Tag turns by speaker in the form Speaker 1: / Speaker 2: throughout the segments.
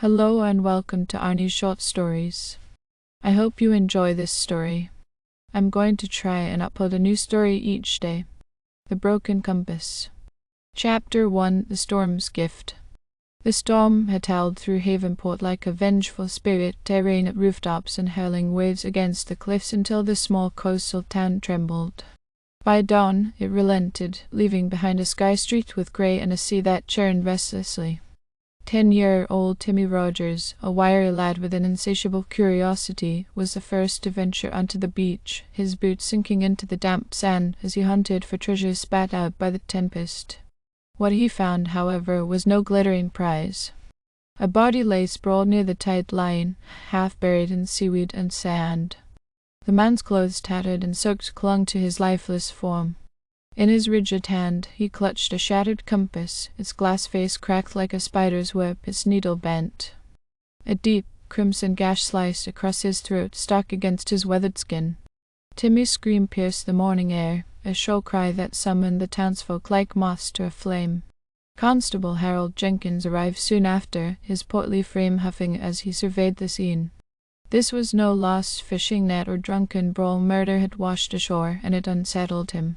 Speaker 1: Hello and welcome to Arnie's Short Stories. I hope you enjoy this story. I'm going to try and upload a new story each day. The Broken Compass. Chapter 1: The Storm's Gift. The storm had howled through Havenport like a vengeful spirit, tearing at rooftops and hurling waves against the cliffs until the small coastal town trembled. By dawn, it relented, leaving behind a sky streaked with grey and a sea that churned restlessly. 10-year-old Timmy Rogers, a wiry lad with an insatiable curiosity, was the first to venture onto the beach, his boots sinking into the damp sand as he hunted for treasure spat out by the tempest. What he found, however, was no glittering prize. A body lay sprawled near the tide line, half buried in seaweed and sand. The man's clothes, tattered and soaked, clung to his lifeless form. In his rigid hand he clutched a shattered compass, its glass face cracked like a spider's web, its needle bent. A deep, crimson gash sliced across his throat, stuck against his weathered skin. Timmy's scream pierced the morning air, a shrill cry that summoned the townsfolk like moths to a flame. Constable Harold Jenkins arrived soon after, his portly frame huffing as he surveyed the scene. This was no lost fishing net or drunken brawl. Murder had washed ashore, and it unsettled him.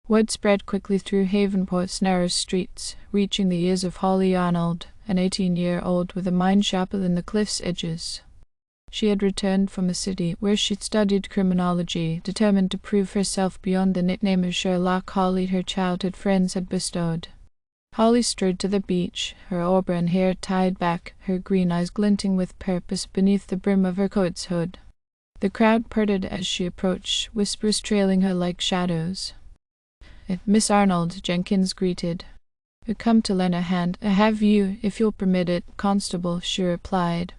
Speaker 1: Word spread quickly through Havenport's narrow streets, reaching the ears of Holly Arnold, an 18-year-old with a mind sharper than the cliff's edges. She had returned from a city where she'd studied criminology, determined to prove herself beyond the nickname of Sherlock Holly her childhood friends had bestowed. Holly strode to the beach, her auburn hair tied back, her green eyes glinting with purpose beneath the brim of her coat's hood. The crowd parted as she approached, whispers trailing her like shadows. "Miss Arnold," Jenkins greeted. "We come to lend a hand. Have you, if you'll permit it, Constable," she replied.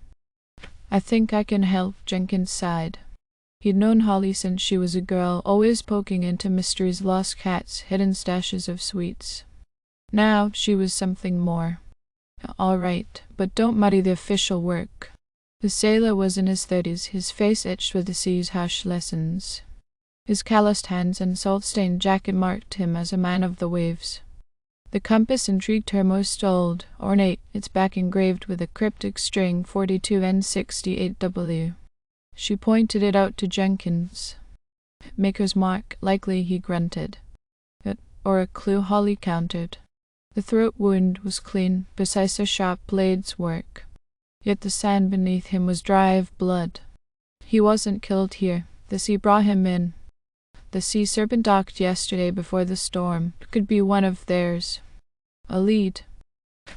Speaker 1: "I think I can help," Jenkins sighed. He'd known Holly since she was a girl, always poking into mysteries, lost cats, hidden stashes of sweets. Now she was something more. "All right, but don't muddy the official work." The sailor was in his 30s, his face etched with the sea's harsh lessons. His calloused hands and salt-stained jacket marked him as a man of the waves. The compass intrigued her most old, ornate, its back engraved with a cryptic string 42N68W. She pointed it out to Jenkins. "Maker's mark, likely," he grunted. "Or a clue," Holly countered. The throat wound was clean, precise as sharp blades' work. Yet the sand beneath him was dry of blood. He wasn't killed here. The sea brought him in. The sea serpent docked yesterday before the storm. It could be one of theirs. A lead.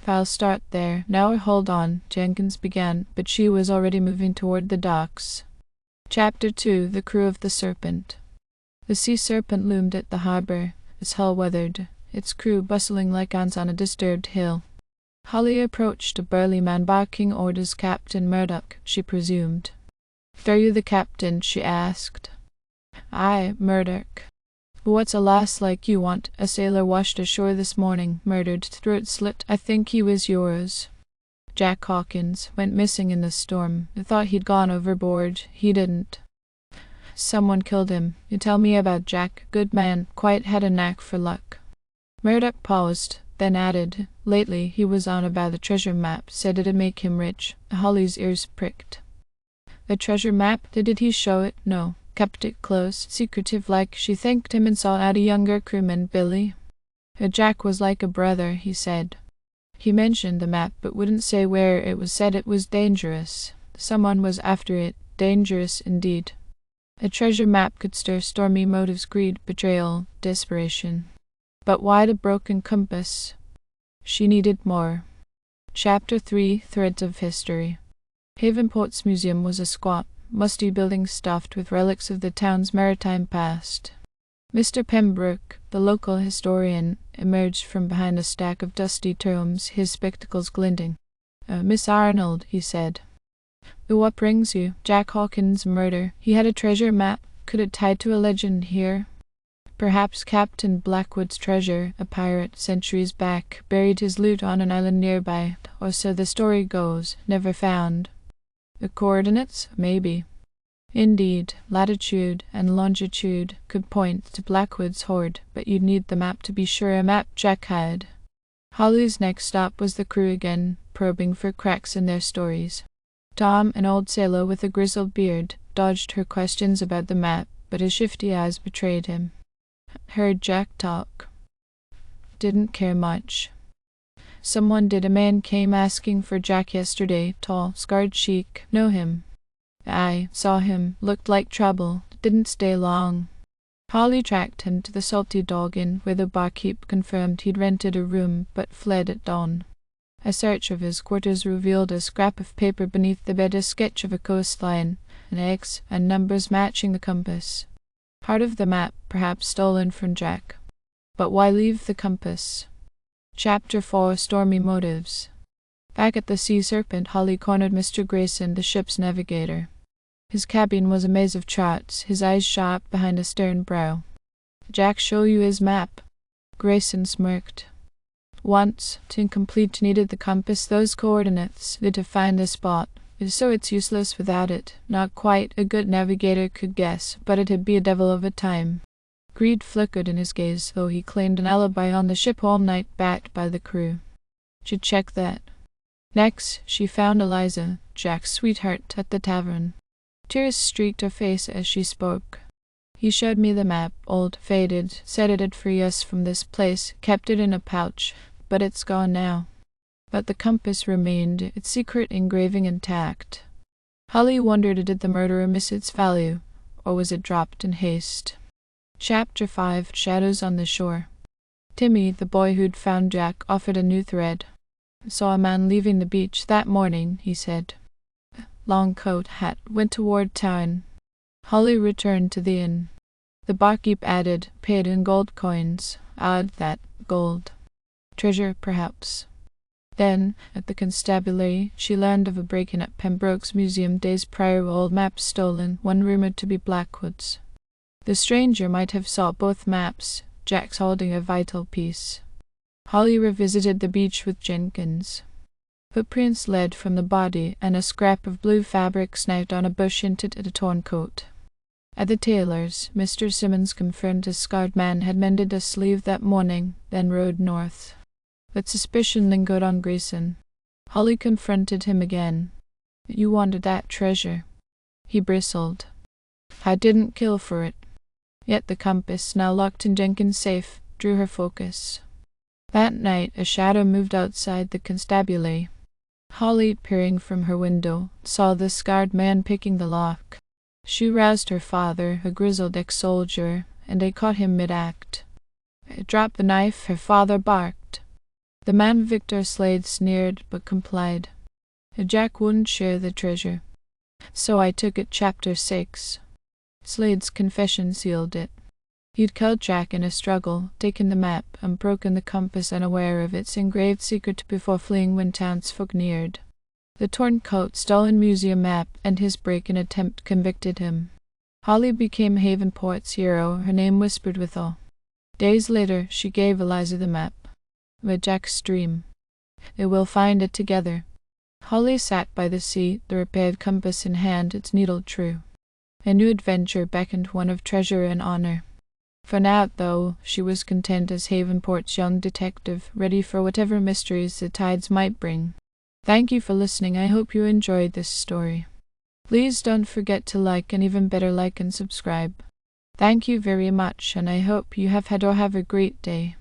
Speaker 1: "I'll start there. Now hold on," Jenkins began, but she was already moving toward the docks. Chapter 2: The Crew of the Serpent. The sea serpent loomed at the harbor, its hull weathered, its crew bustling like ants on a disturbed hill. Holly approached, a burly man barking orders. "Captain Murdoch," she presumed. "Are you the captain?" she asked. "Aye, Murdoch." "What's a lass like you want?" "A sailor washed ashore this morning, murdered, throat slit. I think he was yours." "Jack Hawkins. Went missing in the storm. I thought he'd gone overboard. He didn't. Someone killed him. You tell me about Jack. Good man. Quite had a knack for luck." Murdoch paused, then added, "Lately he was on about the treasure map, said it'd make him rich." Holly's ears pricked. "The treasure map? Did he show it?" "No. Kept it close, secretive like." She thanked him and sought out a younger crewman, Billy. "Jack was like a brother," he said. "He mentioned the map, but wouldn't say where it was. Said it was dangerous. Someone was after it. Dangerous indeed. A treasure map could stir stormy motives, greed, betrayal, desperation. But why the broken compass?" She needed more. Chapter 3: Threads of History. Havenport's museum was a squat, musty building stuffed with relics of the town's maritime past. Mr. Pembroke, the local historian, emerged from behind a stack of dusty tomes, his spectacles glinting. "Miss Arnold," he said. "What brings you?" "Jack Hawkins' murder. He had a treasure map. Could it tie to a legend here? Perhaps Captain Blackwood's treasure, a pirate, centuries back, buried his loot on an island nearby, or so the story goes, never found. The coordinates? Maybe. Indeed, latitude and longitude could point to Blackwood's hoard, but you'd need the map to be sure. A map Jack had." Holly's next stop was the crew again, probing for cracks in their stories. Tom, an old sailor with a grizzled beard, dodged her questions about the map, but his shifty eyes betrayed him. Heard Jack talk. Didn't care much. Someone did. A man came asking for Jack yesterday. Tall, scarred cheek. Know him? I saw him. Looked like trouble. Didn't stay long. Holly tracked him to the Salty Dog Inn, where the barkeep confirmed he'd rented a room, but fled at dawn. A search of his quarters revealed a scrap of paper beneath the bed, a sketch of a coastline, an X, and numbers matching the compass. Part of the map, perhaps stolen from Jack. But why leave the compass? Chapter 4: Stormy Motives. Back at the Sea Serpent, Holly cornered Mr. Grayson, the ship's navigator. His cabin was a maze of charts, his eyes sharp behind a stern brow. "Jack show you his map?" Grayson smirked. "Once, to incomplete, needed the compass, those coordinates, to find the spot. So it's useless without it. Not quite a good navigator could guess, but it'd be a devil of a time." Greed flickered in his gaze, though he claimed an alibi on the ship all night, backed by the crew. Should check that. Next, she found Eliza, Jack's sweetheart, at the tavern. Tears streaked her face as she spoke. "He showed me the map, old, faded, said it'd free us from this place, kept it in a pouch, but it's gone now." But the compass remained, its secret engraving intact. Holly wondered, did the murderer miss its value, or was it dropped in haste? Chapter 5: Shadows on the Shore. Timmy, the boy who'd found Jack, offered a new thread. "Saw a man leaving the beach that morning," he said. Long coat, hat, went toward town. Holly returned to the inn. The barkeep added, "Paid in gold coins. Odd that, gold. Treasure, perhaps." Then, at the constabulary, she learned of a break-in at Pembroke's museum days prior, old maps stolen, one rumoured to be Blackwood's. The stranger might have sought both maps, Jack's holding a vital piece. Holly revisited the beach with Jenkins. Footprints led from the body, and a scrap of blue fabric snagged on a bush hinted at a torn coat. At the tailor's, Mr. Simmons confirmed a scarred man had mended a sleeve that morning, then rode north. But suspicion lingered on Grayson. Holly confronted him again. "You wanted that treasure." He bristled. "I didn't kill for it." Yet the compass, now locked in Jenkins' safe, drew her focus. That night a shadow moved outside the constabulary. Holly, peering from her window, saw the scarred man picking the lock. She roused her father, a grizzled ex-soldier, and they caught him mid-act. "Drop the knife," her father barked. The man Victor Slade sneered, but complied. Jack wouldn't share the treasure. "So I took it." Chapter 6. Slade's confession sealed it. He'd killed Jack in a struggle, taken the map, and broken the compass unaware of its engraved secret before fleeing when townsfolk neared. The torn coat, stolen museum map, and his break-in attempt convicted him. Holly became Havenport's hero, her name whispered withal. Days later, she gave Eliza the map. With Jack's dream. They will find it together. Holly sat by the sea, the repaired compass in hand, its needle true. A new adventure beckoned, one of treasure and honor. For now, though, she was content as Havenport's young detective, ready for whatever mysteries the tides might bring. Thank you for listening. I hope you enjoyed this story. Please don't forget to like, and even better, like and subscribe. Thank you very much, and I hope you have had a great day.